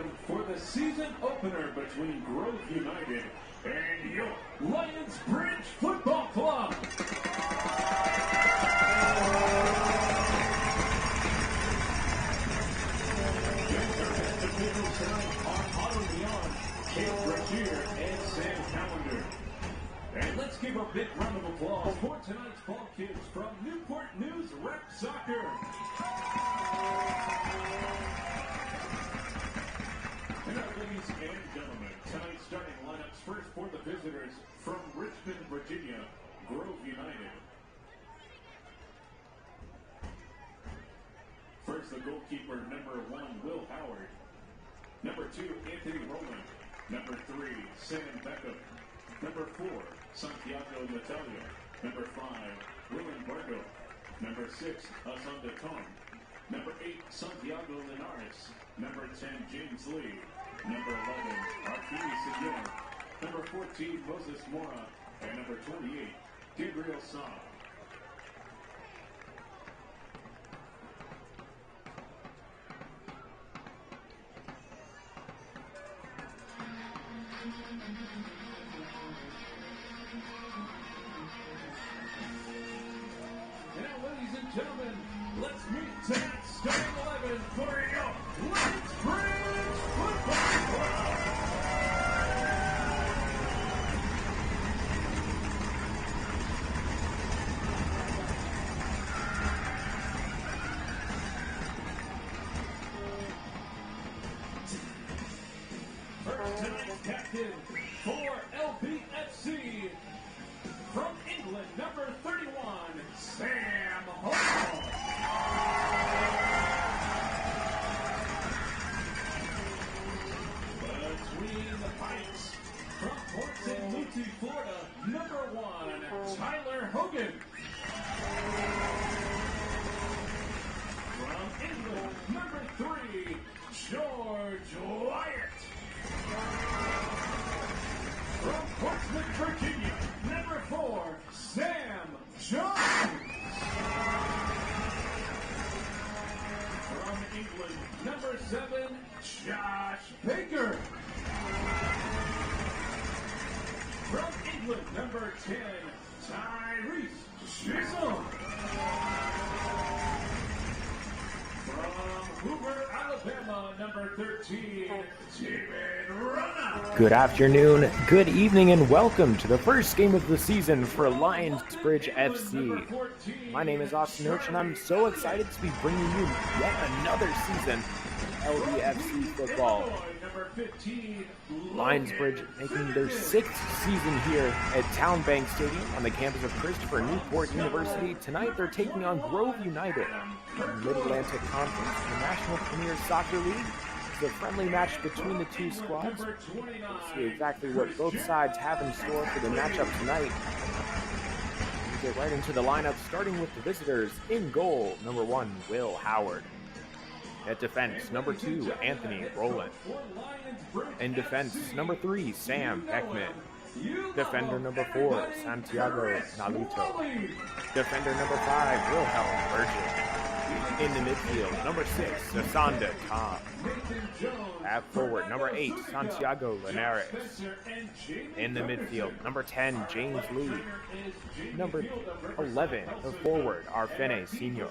Stadium for the season opener between Grove United and your Lionsbridge Football Club. Individuals tonight are Otto Leon, Kate Brashear, and Sam Callender. And let's give a big round of applause for tonight's ball kids from Newport News Rec Soccer. And now, ladies and gentlemen, tonight's starting lineups first for the visitors from Richmond, Virginia, Grove United. First, the goalkeeper, number 1, Will Howard. Number 2, Anthony Rowland. Number 3, Sam Beckham. Number 4, Santiago Natalia. Number 5, Willen Bardo. Number 6, Asanda Tom. Number 8, Santiago Linares. Number 10, James Lee. Number 11, Arturi Senor. Number 14, Moses Mora. And number 28, Gabriel Saab. Gentlemen, let's meet tonight's starting 11 for your Lionsbridge Football Club. First, tonight's captain for LBFC, from England, number 31, Sam Hall. Between the pipes, from Port St. Lucie, Florida, number 1, Tyler Hogan. From England, number 3, George Wyatt. From Portsmouth, Virginia, number 4, Sam Jones. From England, number 7, Josh Baker. From England, number 10, Tyrese Chisholm. From Hoover, Alabama, number 13, David Rana. Good afternoon, good evening, and welcome to the first game of the season for Lionsbridge FC. My name is Austin Hirsch, and I'm so excited to be bringing you yet another season of LBFC football. Lionsbridge making their 6th season here at TowneBank Stadium on the campus of Christopher Newport University. Tonight they're taking on Grove United from the Mid-Atlantic Conference in the National Premier Soccer League. It's a friendly match between the two squads. We'll see exactly what both sides have in store for the matchup tonight. We get right into the lineup, starting with the visitors. In goal, number 1, Will Howard. At defense, number 2, Anthony Rowland. In defense, number 3, Sam Beckman. Defender number 4, Santiago Nalito. Defender number 5, Wilhelm Virgin. In the midfield, number 6, Asanda Tom. At forward, number 8, Santiago Linares. In the midfield, number 10, James Lee. Number 11, the forward, Arfene Senior.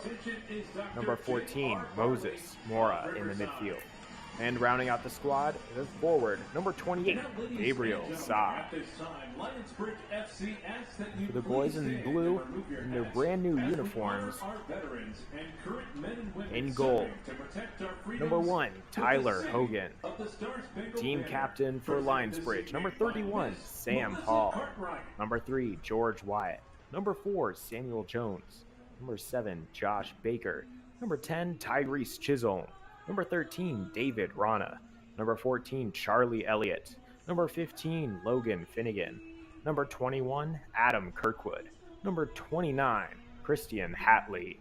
Number 14, Moses Mora in the midfield. And rounding out the squad, the forward, number 28, Gabriel Saab. For the boys in blue, in their brand new uniforms. In goal, number 1, Tyler Hogan. Team captain for Lionsbridge, number 31, Sam Hall. Number 3, George Wyatt. Number 4, Samuel Jones. Number 7, Josh Baker. Number 10, Tyrese Chisholm. Number 13, David Rana. Number 14, Charlie Elliott. Number 15, Logan Finnegan. Number 21, Adam Kirkwood. Number 29, Christian Hatley.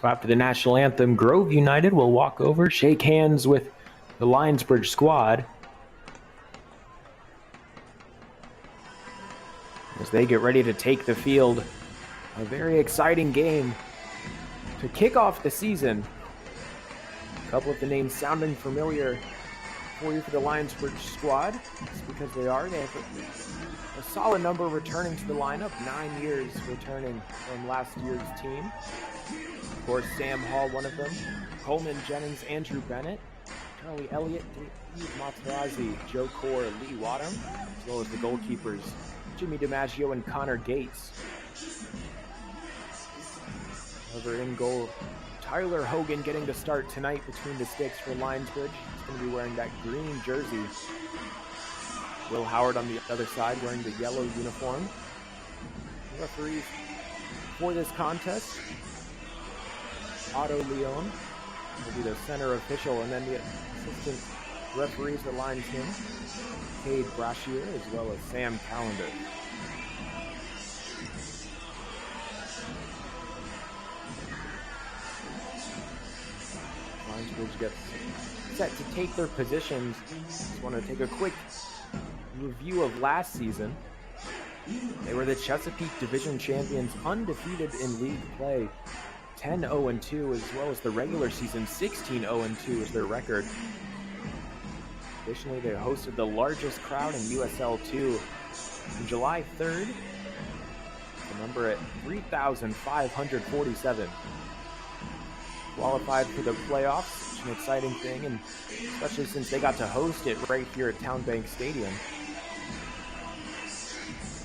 So after the national anthem, Grove United will walk over, shake hands with the Lionsbridge squad as they get ready to take the field. A very exciting game to kick off the season. A couple of the names sounding familiar for you for the Lionsbridge squad. It's because they have a solid number returning to the lineup, 9 years returning from last year's team. Of course, Sam Hall, one of them. Coleman Jennings, Andrew Bennett, Charlie Elliott, Davide Materazzi, Joe Core, Lee Wattam, as well as the goalkeepers, Jimmy DiMaggio and Connor Gates. Over in goal, Tyler Hogan getting to start tonight between the sticks for Lionsbridge. He's going to be wearing that green jersey. Will Howard on the other side wearing the yellow uniform. The referees for this contest, Otto Leon will be the center official, and then the assistant referees that lines him, Cade Brashier, as well as Sam Callender. Lionsbridge gets set to take their positions. Just want to take a quick review of last season. They were the Chesapeake Division champions, undefeated in league play, 10-0-2, as well as the regular season, 16-0-2 is their record. Additionally, they hosted the largest crowd in USL 2 on July 3rd, the number at 3,547. Qualified for the playoffs, such an exciting thing, and especially since they got to host it right here at TowneBank Stadium.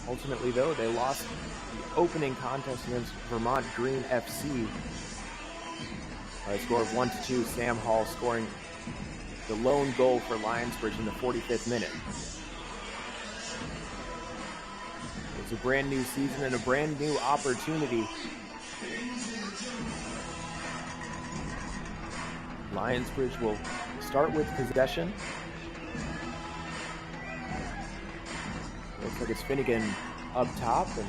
Ultimately, though, they lost the opening contest against Vermont Green FC by a score of 1-2. Sam Hall scoring the lone goal for Lionsbridge in the 45th minute. It's a brand new season and a brand new opportunity. Lionsbridge will start with possession. Looks like it's Finnegan up top, and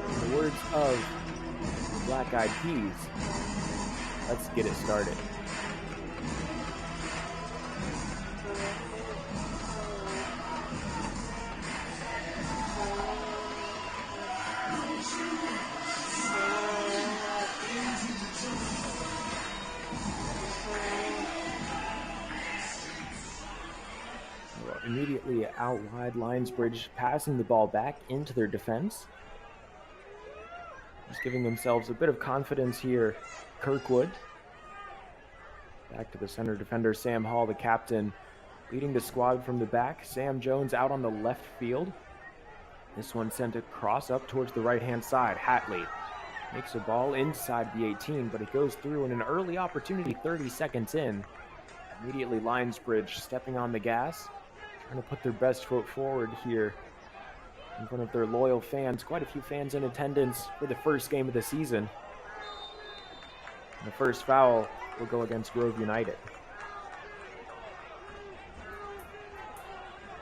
in the words of the Black Eyed Peas, let's get it started. Immediately out wide, Lionsbridge passing the ball back into their defense. Just giving themselves a bit of confidence here. Kirkwood. Back to the center defender, Sam Hall, the captain, leading the squad from the back. Sam Jones out on the left field. This one sent across up towards the right-hand side. Hatley makes a ball inside the 18, but it goes through in an early opportunity 30 seconds in. Immediately Lionsbridge stepping on the gas, trying to put their best foot forward here in front of their loyal fans. Quite a few fans in attendance for the first game of the season. And the first foul will go against Grove United.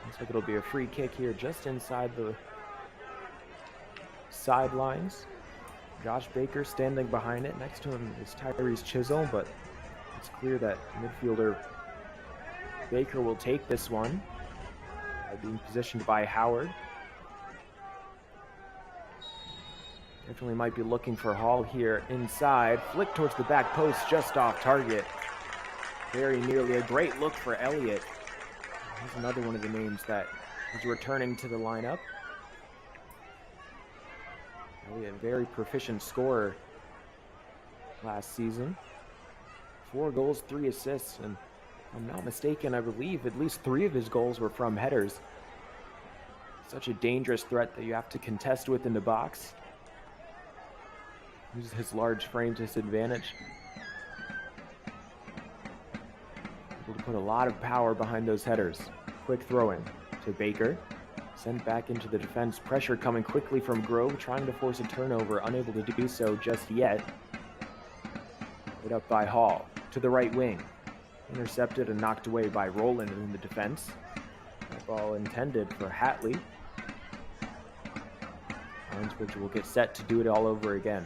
Looks like it'll be a free kick here just inside the sidelines. Josh Baker standing behind it. Next to him is Tyrese Chisholm, but it's clear that midfielder Baker will take this one. Being positioned by Howard. Definitely might be looking for Hall here inside. Flick towards the back post, just off target. Very nearly. A great look for Elliott. He's another one of the names that is returning to the lineup. Elliott, a very proficient scorer last season. 4 goals, 3 assists, and if I'm not mistaken, I believe at least 3 of his goals were from headers. Such a dangerous threat that you have to contest with in the box. Uses his large frame to his advantage. Able to put a lot of power behind those headers. Quick throw-in to Baker. Sent back into the defense. Pressure coming quickly from Grove, trying to force a turnover. Unable to do so just yet. Put up by Hall to the right wing. Intercepted and knocked away by Rowland in the defense. That ball intended for Hatley. Lionsbridge will get set to do it all over again.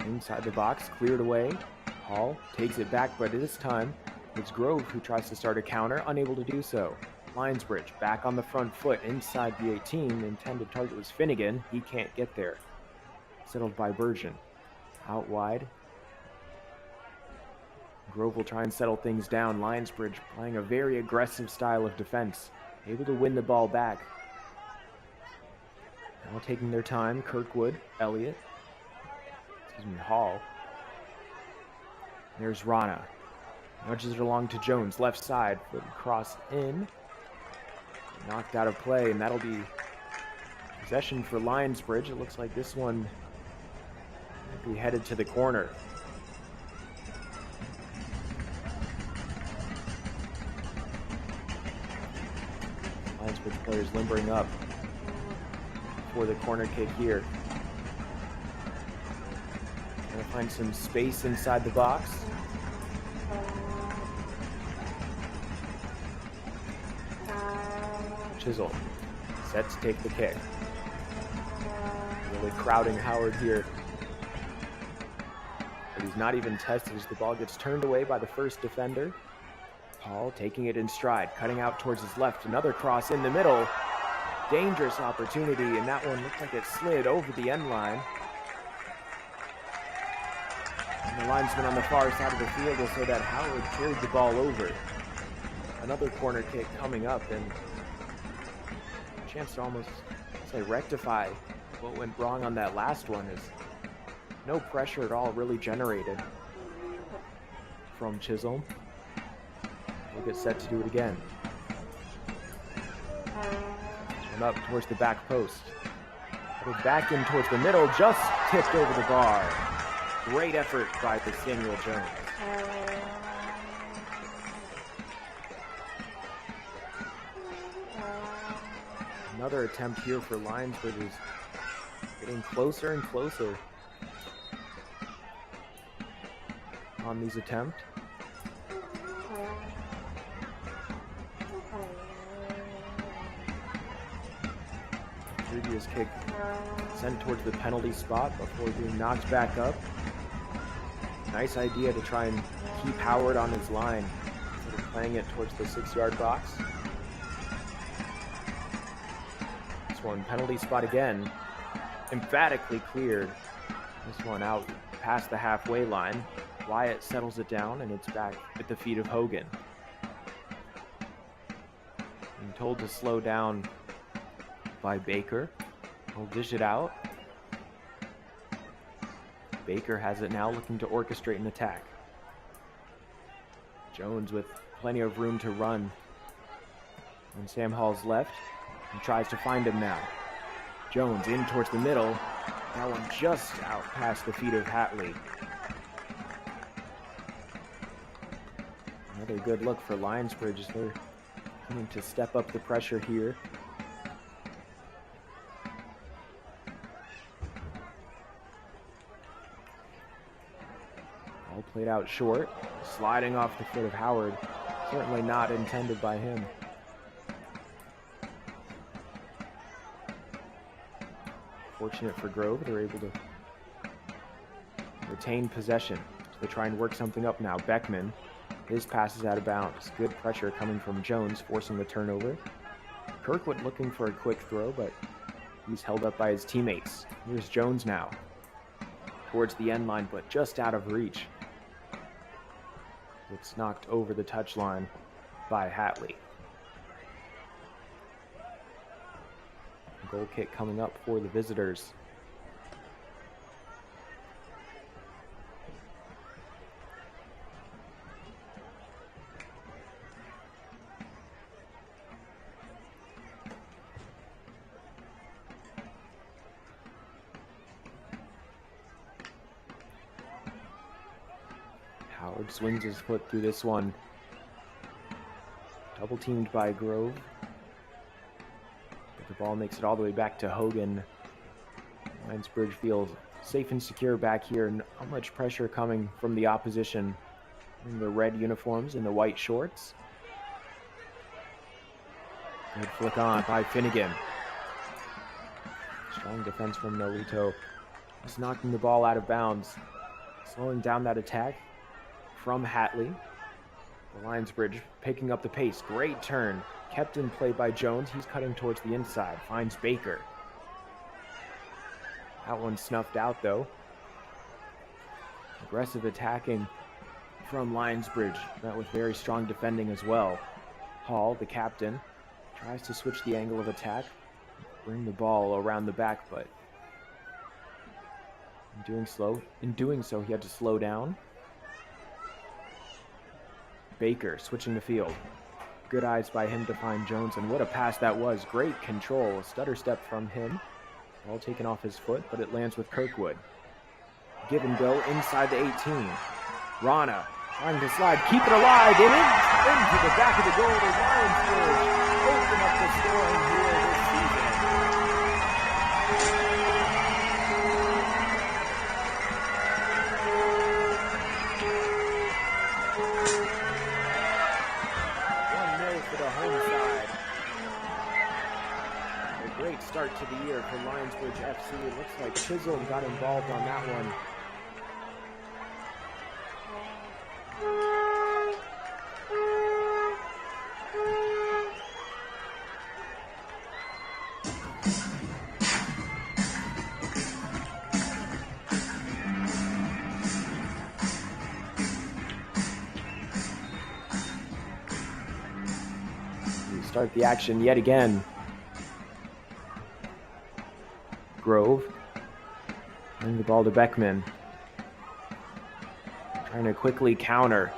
Inside the box, cleared away. Hall takes it back, but this time it's Grove who tries to start a counter, unable to do so. Lionsbridge back on the front foot inside the 18. Intended target was Finnegan. He can't get there. Settled by Bergen. Out wide. Grove will try and settle things down. Lionsbridge playing a very aggressive style of defense. Able to win the ball back. Now taking their time. Kirkwood, Elliott. Hall. There's Rana. Nudges it along to Jones, left side. Foot cross in. Knocked out of play, and that'll be possession for Lionsbridge. It looks like this one might be headed to the corner. Lionsbridge players limbering up for the corner kick here. Trying to find some space inside the box. Chisholm set to take the kick. Really crowding Howard here. But he's not even tested as the ball gets turned away by the first defender. Hall taking it in stride, cutting out towards his left. Another cross in the middle. Dangerous opportunity, and that one looked like it slid over the end line. And the linesman on the far side of the field will say that Howard carried the ball over. Another corner kick coming up, and a chance to almost say rectify what went wrong on that last one. Is no pressure at all really generated from Chisholm. We'll get set to do it again. One up towards the back post. Put back in towards the middle, just tipped over the bar. Great effort by the Samuel Jones. Another attempt here for Lionsbridge is getting closer and closer on these attempts. Previous kick sent towards the penalty spot before being knocked back up. Nice idea to try and keep Howard on his line instead of playing it towards the 6-yard box. This one, penalty spot again. Emphatically cleared. This one out past the halfway line. Wyatt settles it down, and it's back at the feet of Hogan. Being told to slow down by Baker. He'll dish it out. Baker has it now, looking to orchestrate an attack. Jones with plenty of room to run on Sam Hall's left. He tries to find him now. Jones in towards the middle. That one just out past the feet of Hatley. Another good look for Lionsbridge as they're going to step up the pressure here. All played out short, sliding off the foot of Howard. Certainly not intended by him. Fortunate for Grove, they're able to retain possession. So they try and work something up now. Beckman, his pass is out of bounds. Good pressure coming from Jones, forcing the turnover. Kirkwood looking for a quick throw, but he's held up by his teammates. Here's Jones now. Towards the end line, but just out of reach. It's knocked over the touchline by Hatley. Goal kick coming up for the visitors. Howard swings his foot through this one. Double teamed by Grove. But the ball makes it all the way back to Hogan. Lionsbridge feels safe and secure back here. Not much pressure coming from the opposition in the red uniforms and the white shorts. Good flick on by Finnegan. Strong defense from Nolito. Just knocking the ball out of bounds. Slowing down that attack from Hatley. The Lionsbridge picking up the pace. Great turn. Kept in play by Jones. He's cutting towards the inside. Finds Baker. That one snuffed out though. Aggressive attacking from Lionsbridge. Met with very strong defending as well. Hall, the captain, tries to switch the angle of attack. Bring the ball around the back, but in doing so, he had to slow down. Baker switching the field. Good eyes by him to find Jones, and what a pass that was. Great control, a stutter step from him. Ball taken off his foot, but it lands with Kirkwood. Give and go inside the 18. Rana trying to slide, keep it alive, and into the back of the goal. The Lionsbridge open up the scoring here this season. For the home side. A great start to the year for Lionsbridge FC. It looks like Chisholm got involved on that one. Start the action yet again. Grove bring the ball to Beckman. Trying to quickly counter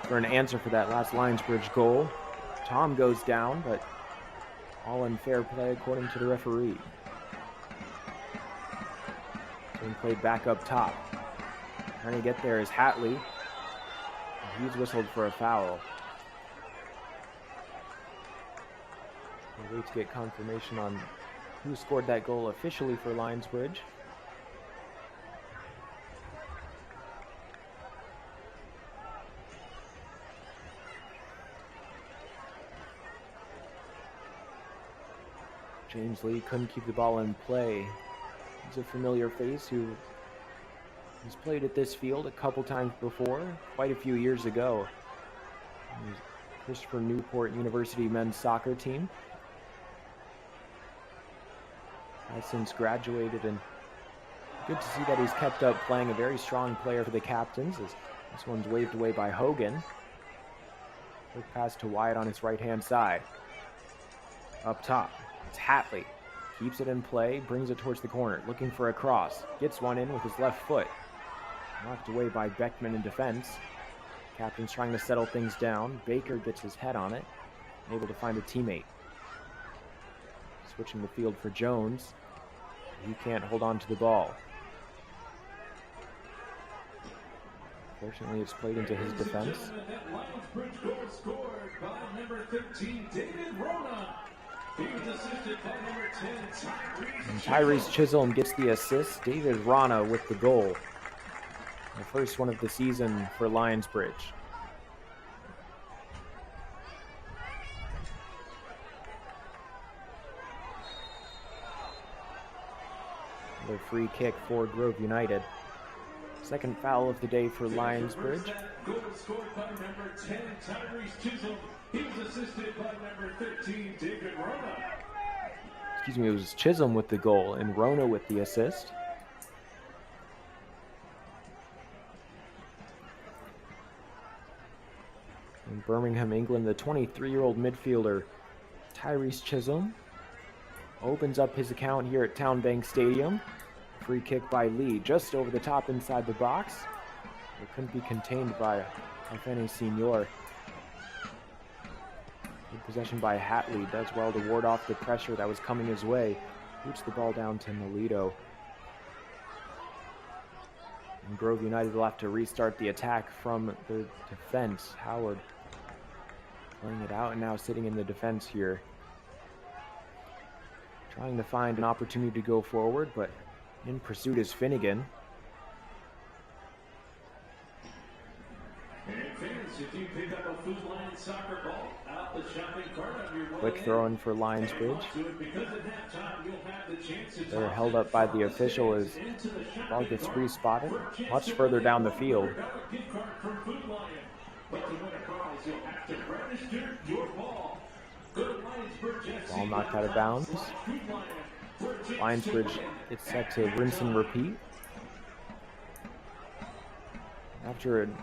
for an answer for that last Lionsbridge goal. Tom goes down, but all in fair play according to the referee. Being played back up top. Trying to get there is Hatley. He's whistled for a foul. We'll wait to get confirmation on who scored that goal officially for Lionsbridge. James Lee couldn't keep the ball in play. He's a familiar face who has played at this field a couple times before, quite a few years ago. Christopher Newport University men's soccer team. Has since graduated, and good to see that he's kept up playing. A very strong player for the captains, as this one's waved away by Hogan. Quick pass to Wyatt on his right-hand side. Up top, it's Hatley. Keeps it in play, brings it towards the corner, looking for a cross. Gets one in with his left foot. Knocked away by Beckman in defense. Captain's trying to settle things down. Baker gets his head on it, able to find a teammate. Switching the field for Jones. He can't hold on to the ball. Fortunately, it's played into his defense. And Tyrese Chisholm gets the assist. David Rana with the goal. The first one of the season for Lionsbridge. Another free kick for Grove United. Second foul of the day for Lionsbridge. Goal scored by number 10, Tyrese Chisholm. He was assisted by number 13, David Rona. Excuse me, it was Chisholm with the goal and Rona with the assist. In Birmingham, England, the 23-year-old midfielder Tyrese Chisholm opens up his account here at TowneBank Stadium. Free kick by Lee, just over the top inside the box. It couldn't be contained by Alfene Senior. Good possession by Hatley, does well to ward off the pressure that was coming his way. Boots the ball down to Nolito. And Grove United will have to restart the attack from the defense. Howard playing it out and now sitting in the defense here. Trying to find an opportunity to go forward, but in pursuit is Finnegan. And fans, if you pick up a Food Lion soccer ball out Quick throw in for Lionsbridge. They're held up by the official as the ball gets respotted much further down the field. Ball knocked out of bounds. Lionsbridge is set to rinse and repeat. After an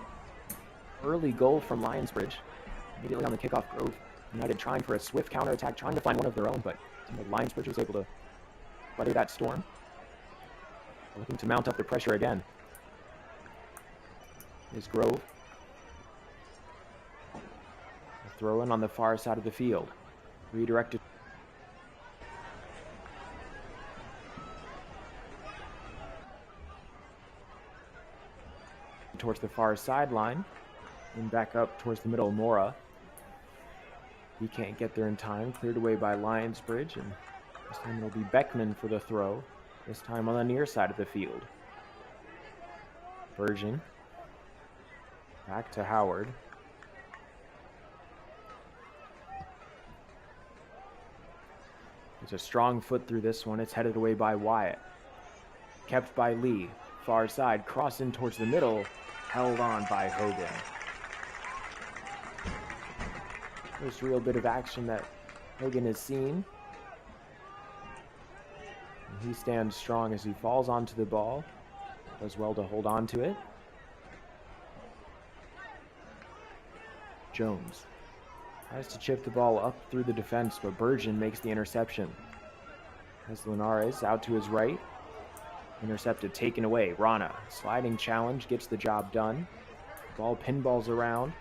early goal from Lionsbridge, immediately on the kickoff, Grove United trying for a swift counterattack, trying to find one of their own, but Lionsbridge was able to weather that storm. Looking to mount up the pressure again is Grove. A throw in on the far side of the field. Redirected towards the far sideline and back up towards the middle. Mora. He can't get there in time. Cleared away by Lionsbridge, and this time it'll be Beckman for the throw. This time on the near side of the field. Virgin. Back to Howard. There's a strong foot through this one. It's headed away by Wyatt. Kept by Lee. Far side, cross in towards the middle. Held on by Hogan. First real bit of action that Hogan has seen. And he stands strong as he falls onto the ball. Does well to hold on to it. Jones tries to chip the ball up through the defense, but Burgeon makes the interception. Has Linares out to his right. Intercepted, taken away. Rana, sliding challenge, gets the job done. Ball pinballs around.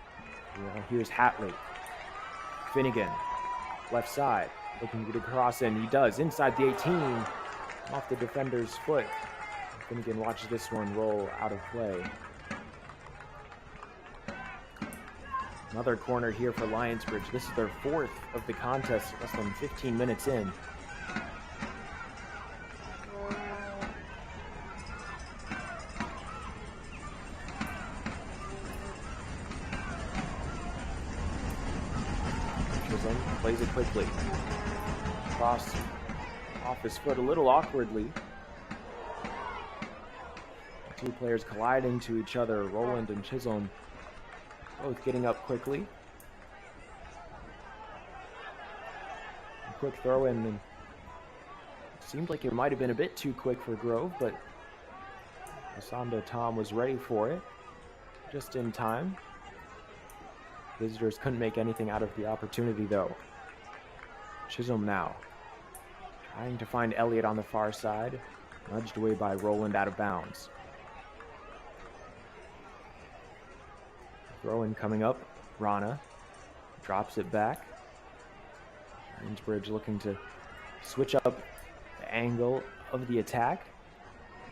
Well, here's Hatley. Finnegan, left side, looking to get a cross in. He does, inside the 18, off the defender's foot. Finnegan watches this one roll out of play. Another corner here for Lionsbridge. This is their fourth of the contest, less than 15 minutes in. Plays it quickly. Cross off his foot a little awkwardly. Two players colliding to each other, Rowland and Chisholm both getting up quickly. A quick throw in, and it seemed like it might have been a bit too quick for Grove, but Asanda Tom was ready for it just in time. Visitors couldn't make anything out of the opportunity though. Chisholm now trying to find Elliott on the far side, nudged away by Rowland out of bounds. Throw in coming up. Rana drops it back. Lionsbridge looking to switch up the angle of the attack.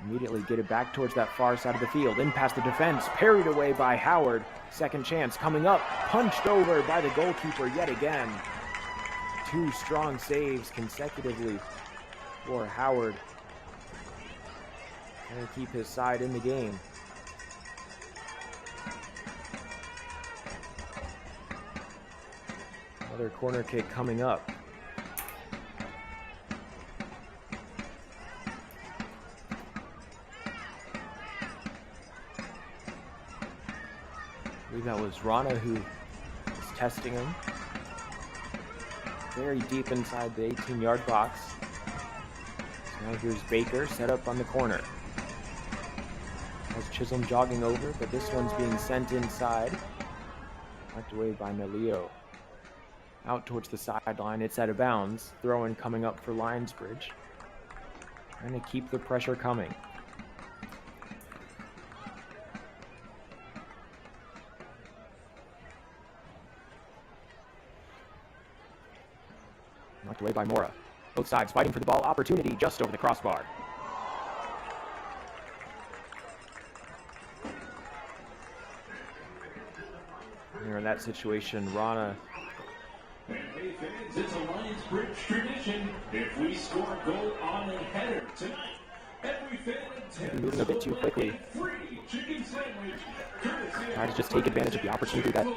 Immediately get it back towards that far side of the field. In past the defense, parried away by Howard. Second chance coming up, punched over by the goalkeeper yet again. Two strong saves consecutively for Howard. Trying to keep his side in the game. Another corner kick coming up. I believe that was Rana who was testing him. Very deep inside the 18-yard box. So now here's Baker set up on the corner. Has Chisholm jogging over, but this one's being sent inside. Knocked away by Melio. Out towards the sideline, it's out of bounds. Throw-in coming up for Lionsbridge. Trying to keep the pressure coming. Knocked away by Mora. Both sides fighting for the ball. Opportunity just over the crossbar. Here in that situation, Rana. And hey fans, it's a Lionsbridge tradition. If we score a goal on a header tonight, every fan moving a bit too quickly. Free chicken sandwich. Trying to just take advantage of the opportunity that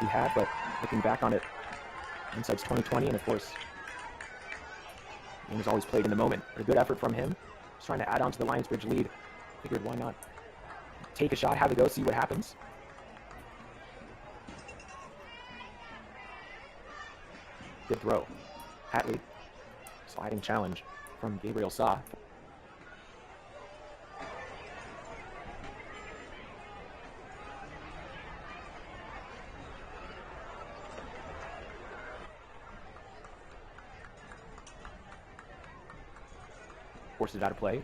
he had, but looking back on it, Hindsight's 2020, and of course, the game is always played in the moment. A good effort from him. Just trying to add on to the Lionsbridge lead. Figured why not take a shot, have a go, see what happens. Good throw. Hatley. Sliding challenge from Gabriel Sa. Forced it out of play.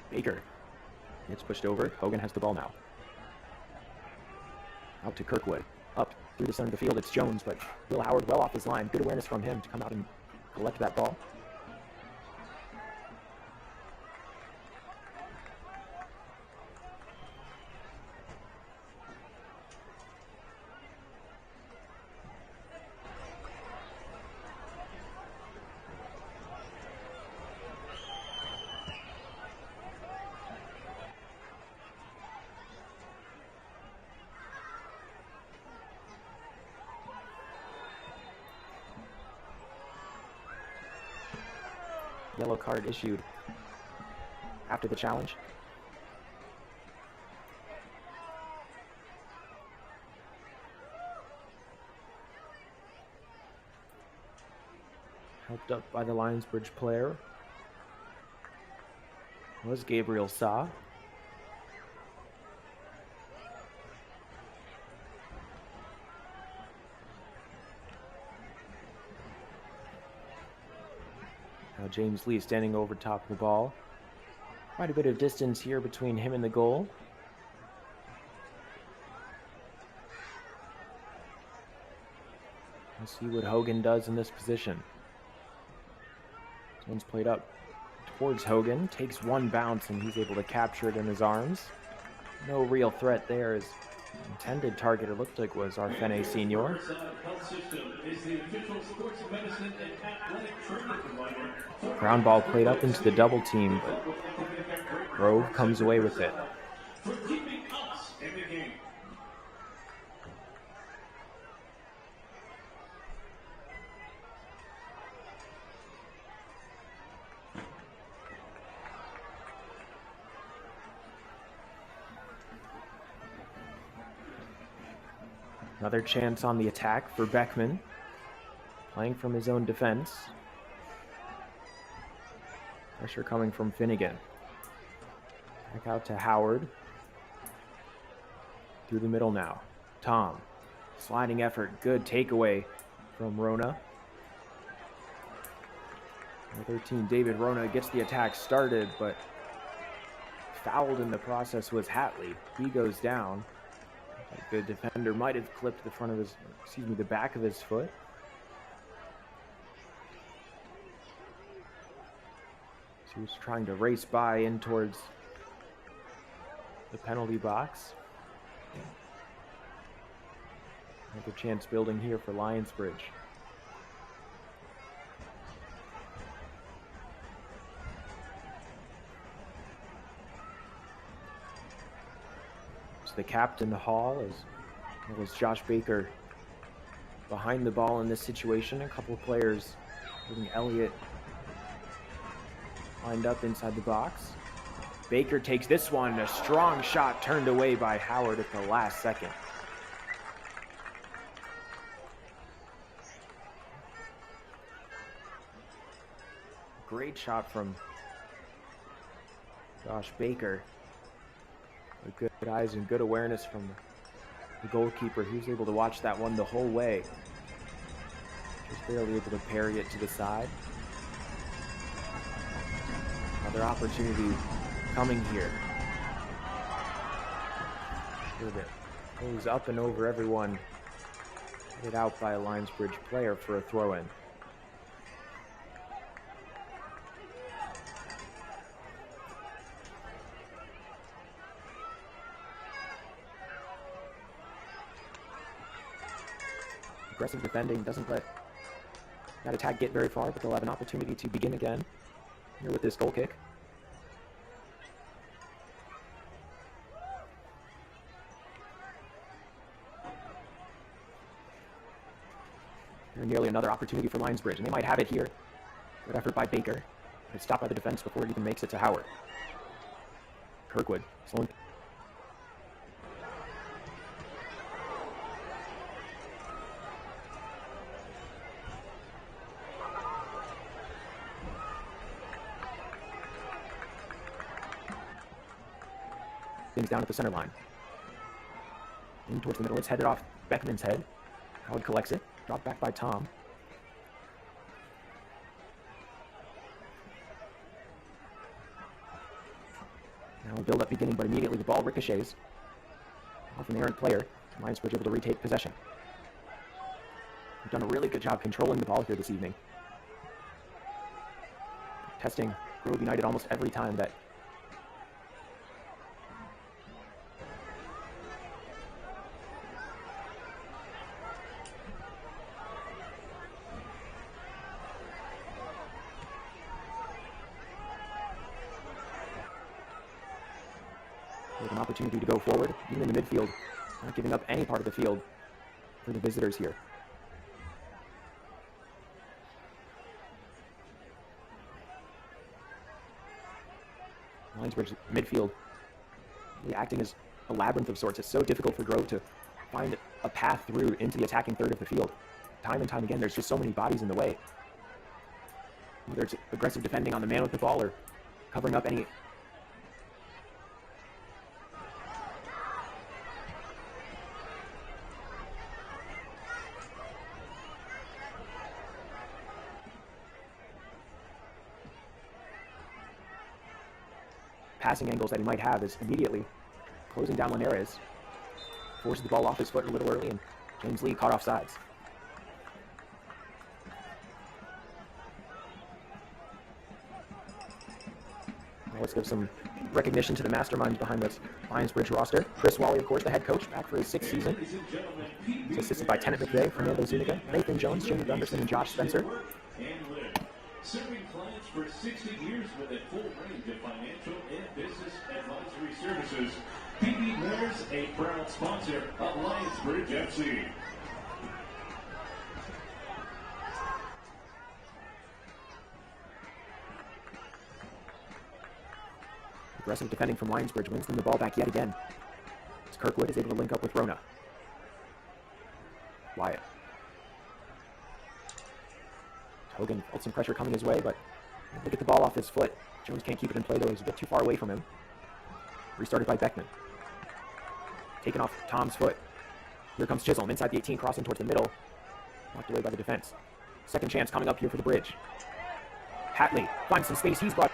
Baker gets pushed over. Hogan has the ball now. Out to Kirkwood. Up through the center of the field. It's Jones, but Will Howard well off his line. Good awareness from him to come out and collect that ball. Yellow card issued after the challenge. Helped up by the Lionsbridge player was Gabriel Sa. Now James Lee standing over top of the ball. Quite a bit of distance here between him and the goal. We'll see what Hogan does in this position. This one's played up towards Hogan. Takes one bounce and he's able to capture it in his arms. No real threat there. His intended target, it looked like, was Arfene Senior. Ground ball played up into the double team, but Grove comes away with it. Another chance on the attack for Beckman, playing from his own defense. Pressure coming from Finnegan. Back out to Howard. Through the middle now. Tom. Sliding effort. Good takeaway from Rona. Number 13, David Rona gets the attack started, but fouled in the process was Hatley. He goes down. The defender might have clipped the front of his, the back of his foot. So he was trying to race by in towards the penalty box. Another chance building here for Lionsbridge. The captain, Hall, as well as Josh Baker behind the ball in this situation. A couple of players, including Elliott, lined up inside the box. Baker takes this one, a strong shot turned away by Howard at the last second. Great shot from Josh Baker. Good eyes and good awareness from the goalkeeper. He was able to watch that one the whole way. Just barely able to parry it to the side. Another opportunity coming here. It goes up and over everyone. Headed out by a Lionsbridge player for a throw-in. Aggressive defending doesn't let that attack get very far, but they'll have an opportunity to begin again here with this goal kick. Nearly another opportunity for Lionsbridge, and they might have it here. Good effort by Baker. It's stopped by the defense before it even makes it to Howard. Kirkwood, slowing. Things down at the center line. In towards the middle, it's headed off Beckman's head. Howard collects it, dropped back by Tom. Now a build-up beginning, but immediately the ball ricochets off an errant player. Lionsbridge able to retake possession. We've done a really good job controlling the ball here this evening. Testing Grove United almost every time that with an opportunity to go forward, even in the midfield, not giving up any part of the field for the visitors here. Lionsbridge midfield really acting as a labyrinth of sorts. It's so difficult for Grove to find a path through into the attacking third of the field. Time and time again, there's just so many bodies in the way. Whether it's aggressive defending on the man with the ball or covering up any passing angles that he might have, is immediately closing down Linares. Forces the ball off his foot a little early, and James Lee caught off sides. Now let's give some recognition to the masterminds behind this Lionsbridge roster. Chris Wally, of course, the head coach, back for his 6th season. He's assisted by Tennant McVeigh, Fernando Zuniga, Nathan Jones, Jimmy Gunderson, and Josh Spencer. Serving clients for 60 years with a full range of financial and business advisory services. PB Moore's a proud sponsor of Lionsbridge FC. Aggressive defending from Lionsbridge wins them the ball back yet again. As Kirkwood is able to link up with Rona. Wyatt. Hogan felt some pressure coming his way, but able to get the ball off his foot. Jones can't keep it in play, though. He's a bit too far away from him. Restarted by Beckman. Taken off Tom's foot. Here comes Chisholm inside the 18, crossing towards the middle. Knocked away by the defense. Second chance coming up here for the Bridge. Hatley finds some space. He's brought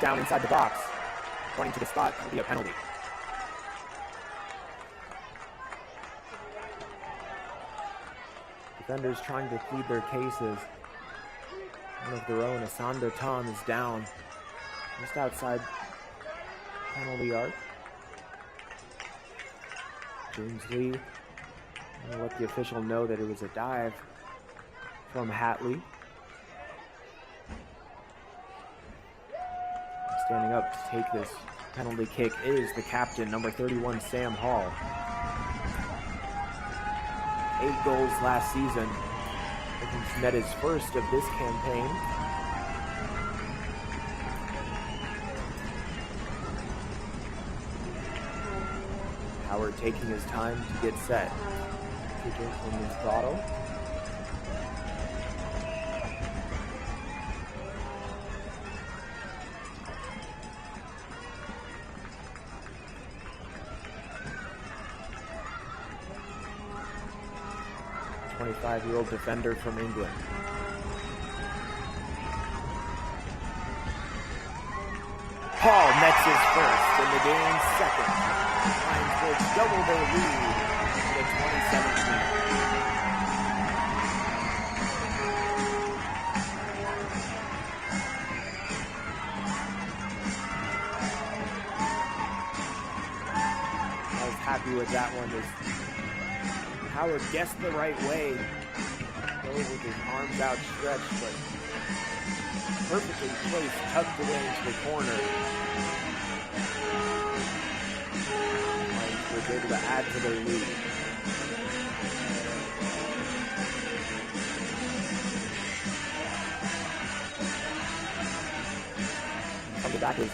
down inside the box. Running to the spot will be a penalty. Defenders trying to plead their cases. One of their own, Asando Tom, is down just outside penalty arc. James Lee going to let the official know that it was a dive from Hatley. Standing up to take this penalty kick is the captain, number 31, Sam Hall. 8 goals last season. He's net his first of this campaign. Howard taking his time to get set. To drink from his bottle. The 25-year-old defender from England. Hall nets his first in the game's second. Lionsbridge double their lead in the 27th minute. I was happy with that one. Howard guessed the right way with his arms outstretched, but perfectly placed, tucked away into the corner. Lions was able to add to their lead. Coming back is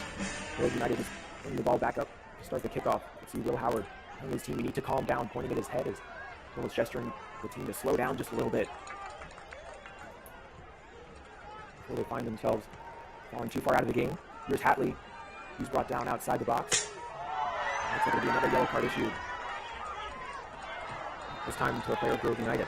Grove United just bringing the ball back up to start the kickoff. You see Will Howard telling his team, we need to calm down, pointing at his head as Will is gesturing the team to slow down just a little bit before they find themselves falling too far out of the game. Here's Hatley. He's brought down outside the box. Looks like it'll be another yellow card issued. This time to a player of Grove United.